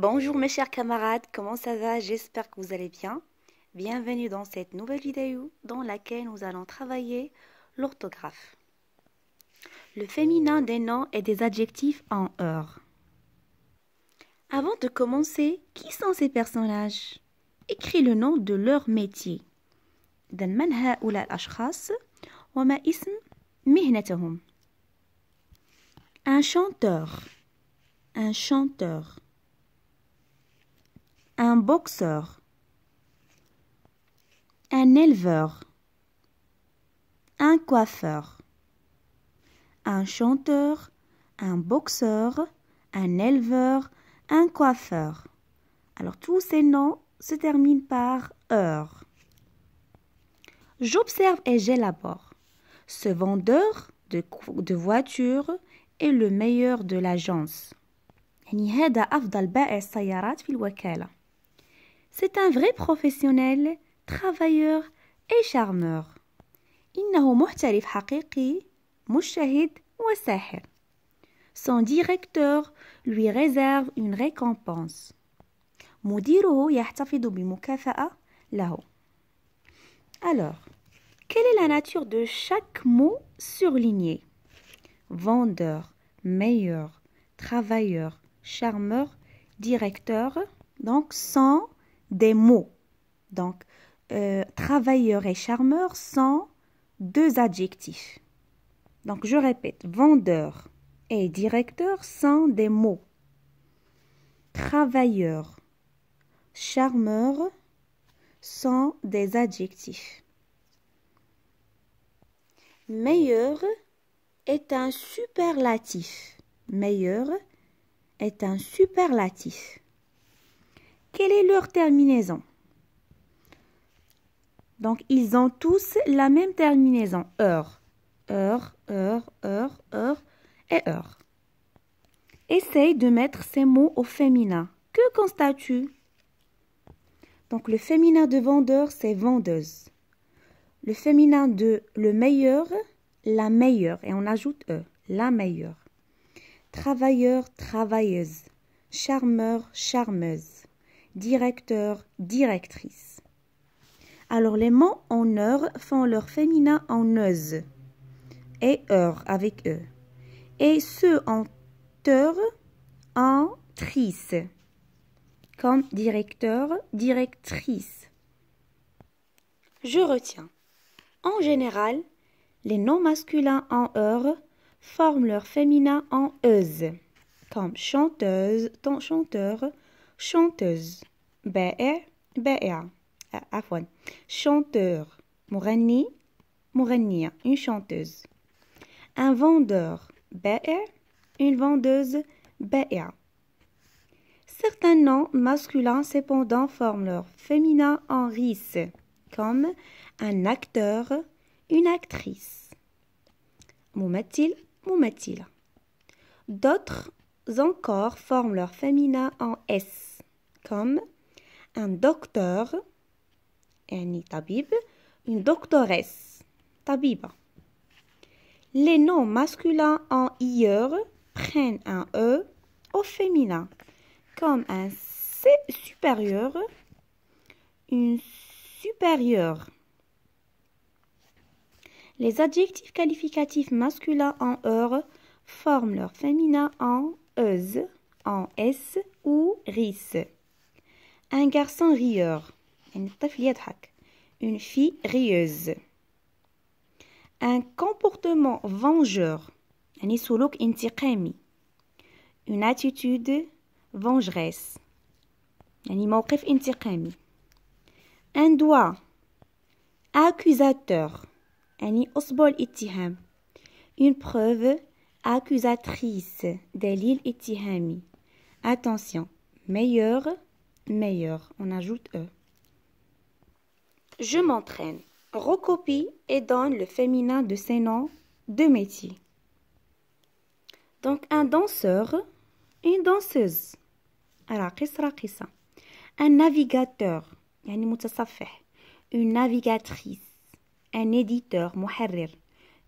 Bonjour mes chers camarades, comment ça va? J'espère que vous allez bien. Bienvenue dans cette nouvelle vidéo dans laquelle nous allons travailler l'orthographe. Le féminin des noms et des adjectifs en heure. Avant de commencer, qui sont ces personnages? Écris le nom de leur métier. من هؤلاء الأشخاص وما اسم مهنتهم. Un chanteur. Un chanteur. Un boxeur. Un éleveur. Un coiffeur. Un chanteur, un boxeur, un éleveur, un coiffeur. Alors tous ces noms se terminent par heure. J'observe et j'élabore. Ce vendeur de voitures est le meilleur de l'agence. هذا أفضل بائع السيارات في الوكالة. C'est un vrai professionnel, travailleur et charmeur. إنه محترف حقيقي, مجتهد وساحر. Son directeur lui réserve une récompense. مديره يحتفظ بمكافأة له. Alors, quelle est la nature de chaque mot surligné? Vendeur, meilleur, travailleur, charmeur, directeur, donc sont des mots. Donc, travailleur et charmeur sont deux adjectifs. Donc, je répète, vendeur et directeur sont des mots. Travailleur, charmeur sont des adjectifs. Meilleur est un superlatif. Meilleur est un superlatif. Quelle est leur terminaison? Donc, ils ont tous la même terminaison. Heure, heure, heure, heure, heure et heure. Essaye de mettre ces mots au féminin. Que constates-tu? Donc, le féminin de vendeur, c'est vendeuse. Le féminin de le meilleur, la meilleure. Et on ajoute E, la meilleure. Travailleur, travailleuse. Charmeur, charmeuse. Directeur, directrice. Alors, les mots en heure font leur féminin en euse et heure avec E. Et ceux en heure en trice, comme directeur, directrice. Je retiens. En général, les noms masculins en heure forment leur féminin en euse, comme chanteuse, chanteur, chanteuse. بائع, بائعة. عفوا. Chanteur. مغني, مغنية. Une chanteuse. Un vendeur. بائع. Une vendeuse. بائعة. Certains noms masculins cependant forment leur féminin en ris, comme un acteur, une actrice. ممثل, ممثلة. D'autres encore forment leur féminin en s, comme un docteur, يعني طبيب, une doctoresse, طبيبة. Les noms masculins en ieur prennent un e au féminin, comme un c supérieur, une supérieure. Les adjectifs qualificatifs masculins en heure forment leur féminin en euse, en s ou ris. Un garçon rieur, une fille rieuse. Un comportement vengeur, une attitude vengeresse, un doigt accusateur, une preuve accusatrice, attention, meilleur, meilleur, on ajoute E. Je m'entraîne. Recopie et donne le féminin de ces noms de métier. Donc, un danseur, une danseuse. راقص, راقصة. Un navigateur, يعني متصفح. Une navigatrice. Un éditeur, محرر.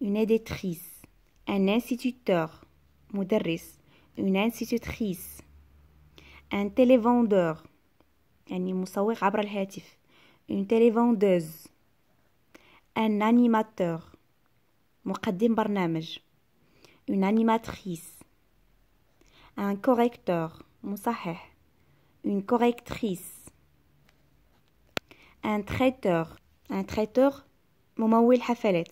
Une éditrice. Un instituteur, مدرس. Une institutrice. un télévendeur يعني مصور عبر الهاتف une télévendeuse un animateur مقدم برنامج une animatrice un correcteur مصحح une correctrice un traiteur ممول حفلات.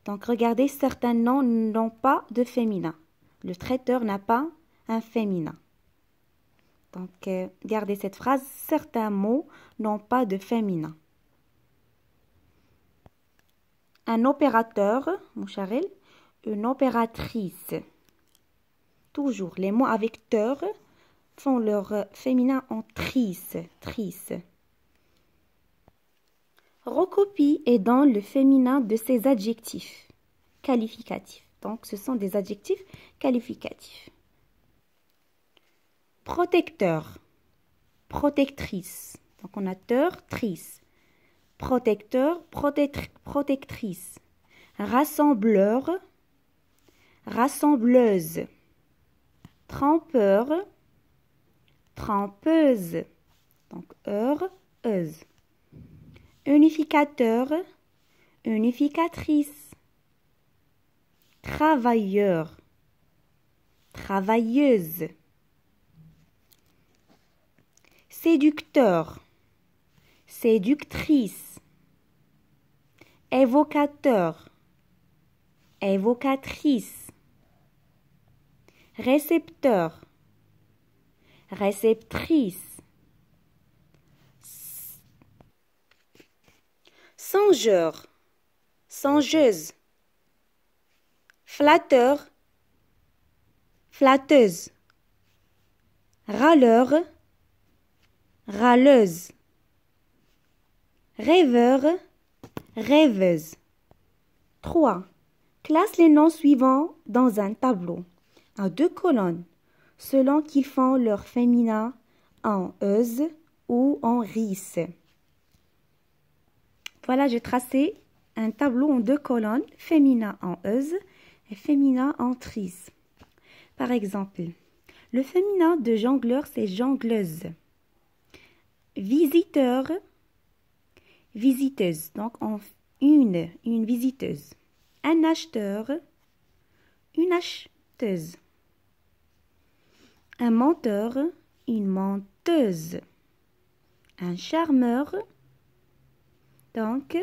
Donc regardez, certains noms n'ont pas de féminin. Le traiteur n'a pas un féminin. Donc gardez cette phrase, certains mots n'ont pas de féminin. Un opérateur, مشغل, une opératrice. Toujours, les mots avec teur font leur féminin en trice, trice. Recopie et donne le féminin de ces adjectifs qualificatifs. Donc, ce sont des adjectifs qualificatifs. Protecteur, protectrice. Donc, on a teur, trice. Protecteur, protectrice. Rassembleur, rassembleuse. Trempeur, trempeuse. Donc, euse. Unificateur, unificatrice. Travailleur, travailleuse. Séducteur, séductrice. Évocateur, évocatrice. Récepteur, réceptrice. Songeur, songeuse. Flatteur, flatteuse. Râleur, râleuse. Rêveur, rêveuse. 3. Classe les noms suivants dans un tableau à 2 colonnes selon qu'ils font leur féminin en euse ou en ris. Voilà, j'ai tracé un tableau en 2 colonnes, féminin en euse et féminin en tris. Par exemple, le féminin de jongleur, c'est jongleuse. Visiteur, visiteuse. Donc, une visiteuse. Un acheteur, une acheteuse. Un menteur, une menteuse. Un charmeur, donc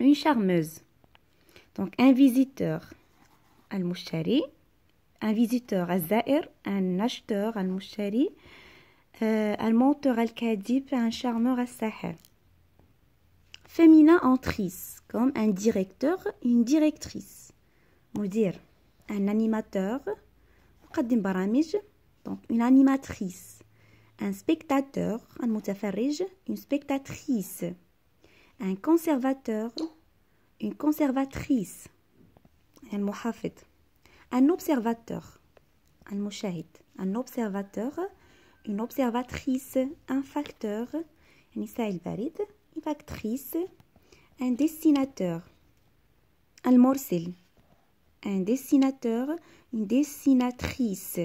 une charmeuse. Donc un visiteur, al-mushari, un visiteur, al-zair, un acheteur, al-mushari, un menteur, al-kadib, un charmeur, al-sahir. Féminin en tris, comme un directeur, une directrice. Mudir, un animateur, muqaddim baramij, donc une animatrice. Un spectateur, al-mutafarrij, une spectatrice. Un conservateur, une conservatrice. المحافظ. Un observateur, المشاهد. Un observateur, une observatrice. Un facteur, النساء البارد. Une factrice. Un dessinateur, المرسل. Un dessinateur, une dessinatrice.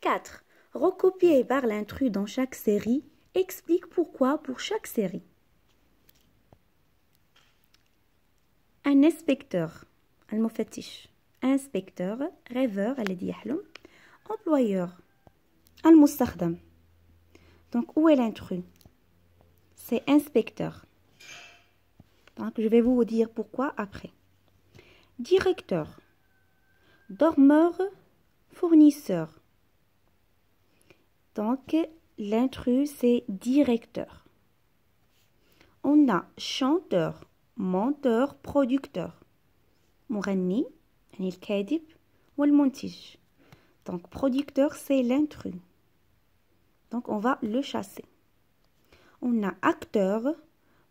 4. Recopier et barre l'intrus dans chaque série. Explique pourquoi pour chaque série. Un inspecteur, المفتش. Inspecteur, rêveur, الذي يحلم. Employeur, المستخدم. Donc, où est l'intrus? C'est inspecteur. Donc, je vais vous dire pourquoi après. Directeur, dormeur, fournisseur. Donc, l'intrus, c'est directeur. On a chanteur, monteur, producteur. مغني, يعني الكاذب والمنتج. Donc, producteur, c'est l'intrus. Donc, on va le chasser. On a acteur,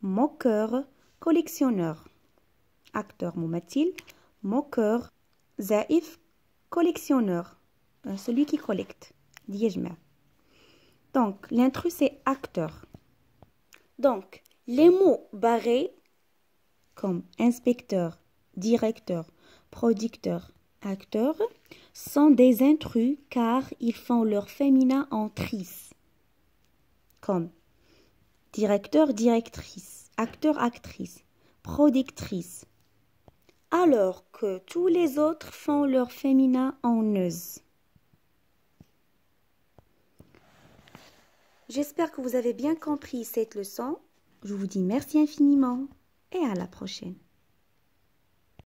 moqueur, collectionneur. Acteur, ممثل, moqueur, زائف, collectionneur. Celui qui collecte. يجمع. Donc, l'intrus, c'est acteur. Donc, les mots barrés, comme inspecteur, directeur, producteur, acteur, sont des intrus car ils font leur féminin en tris, comme directeur, directrice, acteur, actrice, productrice, alors que tous les autres font leur féminin en neuse. J'espère que vous avez bien compris cette leçon. Je vous dis merci infiniment et à la prochaine.